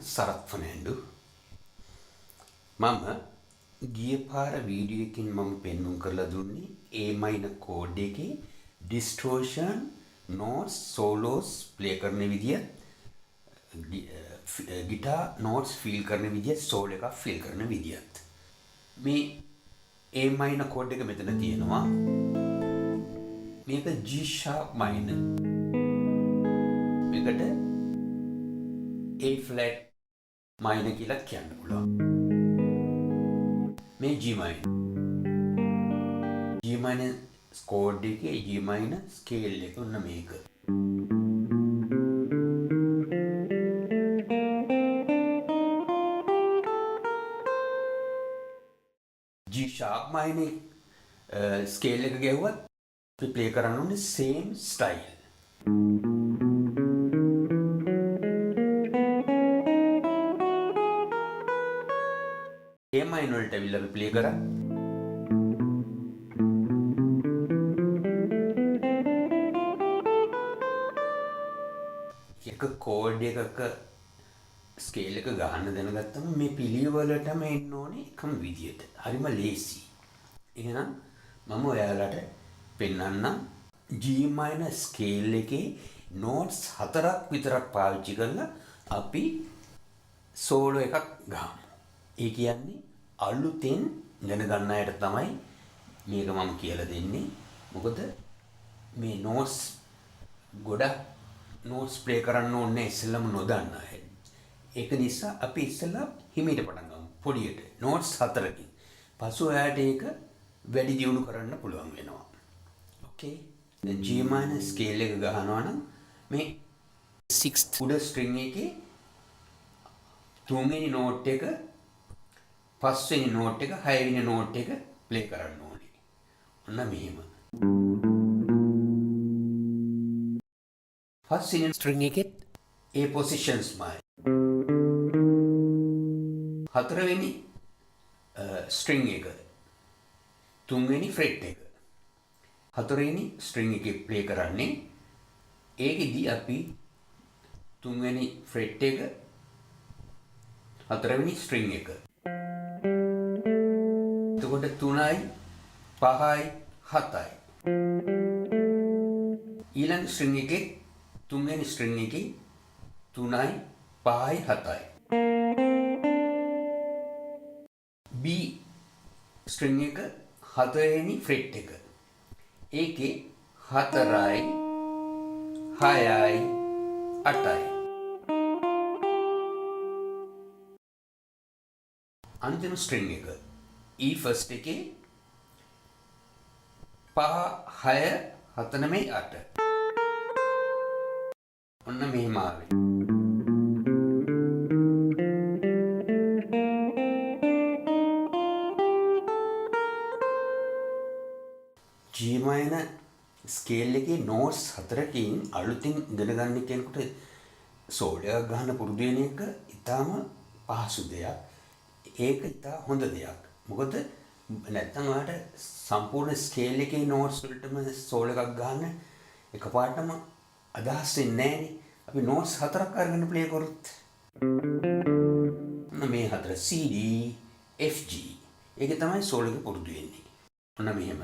සරත් ෆර්නෑන්ඩෝ. මම ගිය පාර වීඩියෝ එකකින් මම පෙන්වුම් කරලා දුන්නේ A minor කෝඩ් එකේ distortion notes solos play කරන විදිය, ගිටාර් notes feel කරන විදිය, soul එකක් feel කරන විදියත්. මේ A minor කෝඩ් එක මෙතන තියෙනවා. මේක G sharp minor. මේකට A flat minor කියලා කියන්න පුළුවන්. මේ G minor. G minor chord එකේ G minor scale එක උන්න මේක. G sharp minor scale එක ගැහුවත් අපි play කරන්න ඕනේ same style. A minor වලට ඇවිල්ලා අපි play කරා. එක chord එකක scale එක ගන්න දැනගත්තම මේ පිළිවෙලටම එන්න ඕනේ එකම විදියට. හරිම ලේසි. එහෙනම් මම ඔයාලට පෙන්වන්නම් G minor scale එකේ notes 4ක් විතරක් පාවිච්චි කරලා අපි solo එකක් ගහමු. ඒ කියන්නේ අලුතෙන් ඉගෙන ගන්න අයට තමයි මේක මම කියලා දෙන්නේ. මොකද මේ notes ගොඩක් notes play කරන්න ඕනේ ඉස්සෙල්ලාම නොදන්න අය. ඒක නිසා අපි ඉස්සෙල්ලා හිමීට පටන් ගමු. පොඩියට notes 4කින්. පසු ඔයාලට ඒක වැඩි දියුණු කරන්න පුළුවන් වෙනවා. Okay. දැන් G minor scale එක ගහනවා නම් මේ 6th උඩ string එකේ තුන්වෙනි note එක, පස්වෙනි note එක, හයවෙනි note එක play කරන්න ඕනේ. ඔන්න මෙහෙම. පස්වෙනි string එකෙත් A positions මයි. හතරවෙනි string එක, තුන්වෙනි fret එක. හතරවෙනි string එකේ play කරන්නේ. ඒකෙදි අපි තුන්වෙනි fret එක, හතරවෙනි string එක. එතකොට 3යි 5යි 7යි. ඊළඟ string එකේ තුන්වෙනි string එකේ 3යි 5යි 7යි. B string එක හතරවෙනි fret එක. ඒකේ 4යි 6යි 8යි. අන්තිම string එක E first එකේ 5 6 7 9 8. ඔන්න මෙහෙම ආවේ. G minor scale එකේ notes 4කින් අලුතින් ඉගෙන ගන්න කෙනෙකුට soul එකක් ගන්න පුරුදු වෙන එක ඉතාම පහසු දෙයක්. ඒක ඉතා හොඳ දෙයක්. මොකද නැත්තම් ඔයාලට සම්පූර්ණ ස්කේල් එකේ notes වලටම soul එකක් ගන්න එකපාරටම අදහස් වෙන්නේ නැහනේ. අපි notes 4ක් අරගෙන play කරොත් මේ 4 C D F G. ඒක තමයි soul එක පුරුදු වෙන්නේ. ඔන්න මෙහෙම.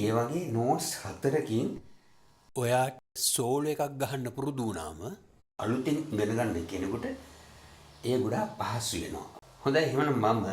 ඒ වගේ notes 4කින් ඔයාට solo එකක් ගහන්න පුරුදු වුණාම අලුතින් ඉගෙන ගන්න කෙනෙකුට ඒ ගොඩාක් පහසු වෙනවා. හොඳයි, එහෙනම් මම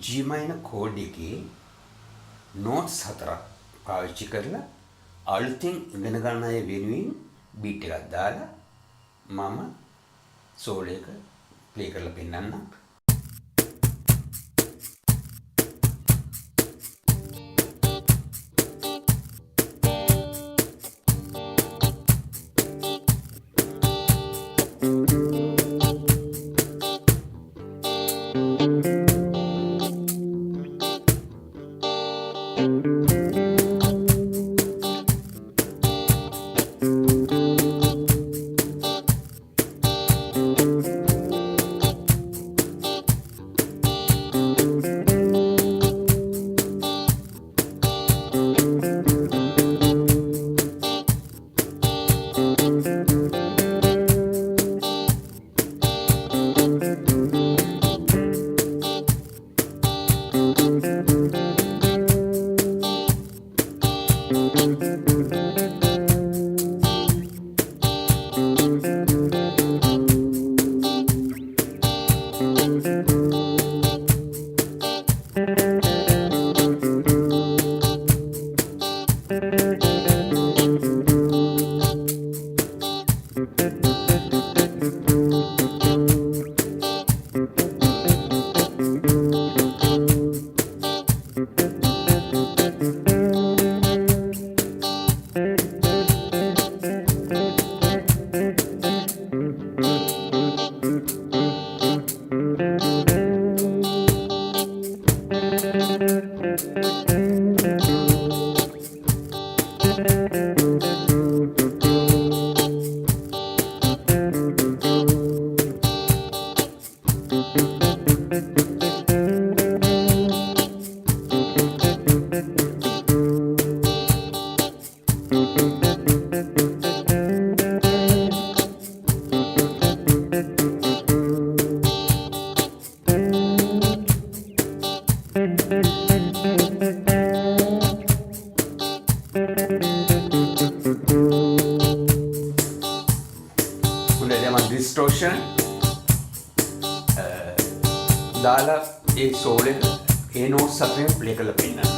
G minor chord එකේ notes 4ක් පාවිච්චි කරලා අලුතින් ඉගෙන ගන්න අය වෙනුවෙන් beat එකක් දාලා මම solo එක play කරලා පෙන්නන්නම්. හොඳයි දැන් මම ඩිස්ටෝෂන් දාලා ඒ සෝල් එක ඒ නෝට්ස් අතරින් ප්ලේ කරලා පෙන්නන්න.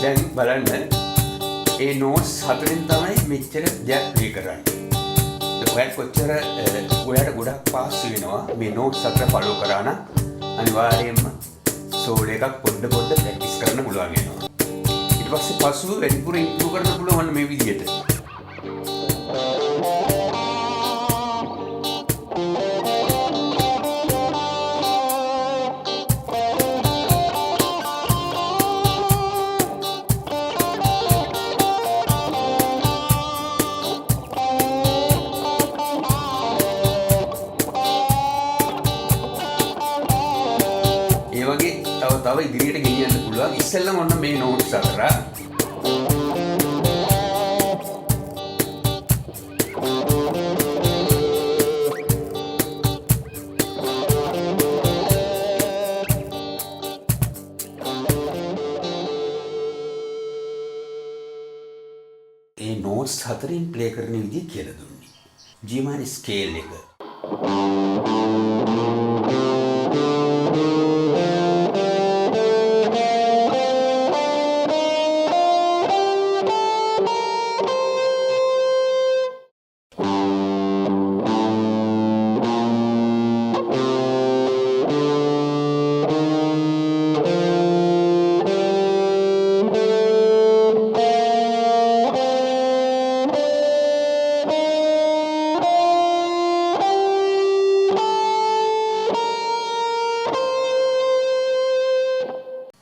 දැන් බලන්න ඒ නෝට්ස් හතරෙන් තමයි මෙච්චර දෙයක් ප්ලේ කරන්නේ. ඔයාලට කොච්චර ඔයාලට ගොඩක් පාස් වෙනවා මේ නෝට්ස් හතර ෆලෝ කරා නම් අනිවාර්යයෙන්ම සෝල් එකක් පොඩ ප්‍රැක්ටිස් කරන්න පුළුවන් වෙනවා. ඊට පස්සේ පසුව වැඩිපුර ඉම්ප්‍රූව් කරන්න පුළුවන් මේ විදිහට. වගේ තව ඉදිරියට ගෙනියන්න පුළුවන්. ඉස්සෙල්ලම ඔන්න මේ නෝට්ස් අතර ඒ නෝට්ස් හතරෙන් ප්ලේ කරන විදිහ කියලා දුන්නේ. G minor ස්කේල් එක.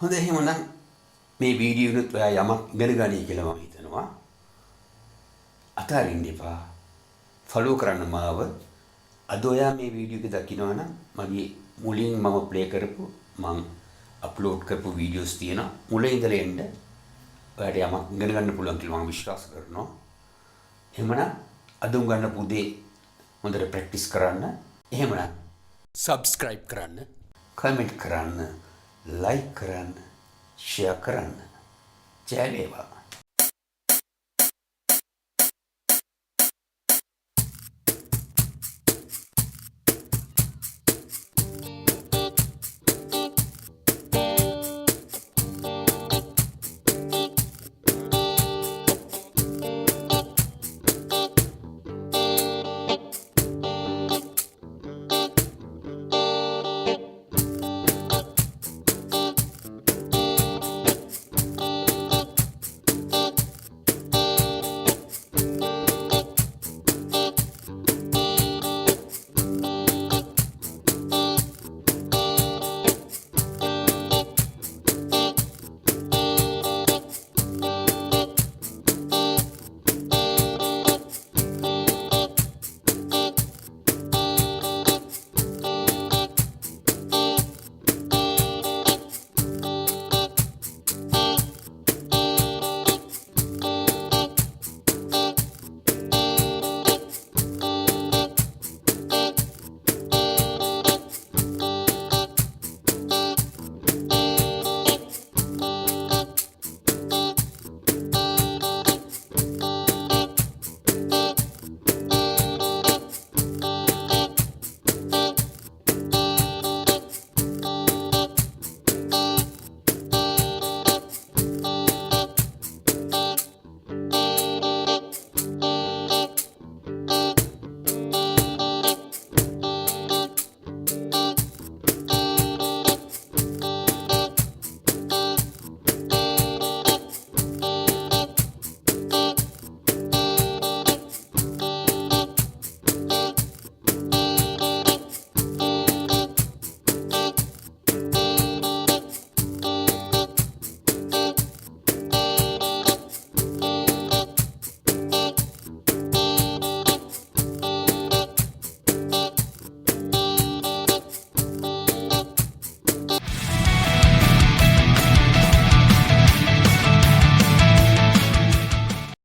හොඳයි එහෙනම් මේ වීඩියෝ එකත් ඔයා යමක් ඉගෙන ගනී කියලා මම හිතනවා. අතාරින්න එපා. ෆලෝ කරන්න මාව. අද ඔයා මේ වීඩියෝ එක දකිනවා නම් මගේ මුලින් මම ප්ලේ කරපු මම අප්ලෝඩ් කරපු වීඩියෝස් තියෙනවා. මුලින් ඉඳලා එන්න ඔයාට යමක් ඉගෙන ගන්න පුළුවන් කියලා මම විශ්වාස කරනවා. එහෙමනම් අද උගන්න පුදේ හොඳට ප්‍රැක්ටිස් කරන්න. එහෙමනම් subscribe කරන්න, comment කරන්න, like කරන්න, share කරන්න. ජය වේවා.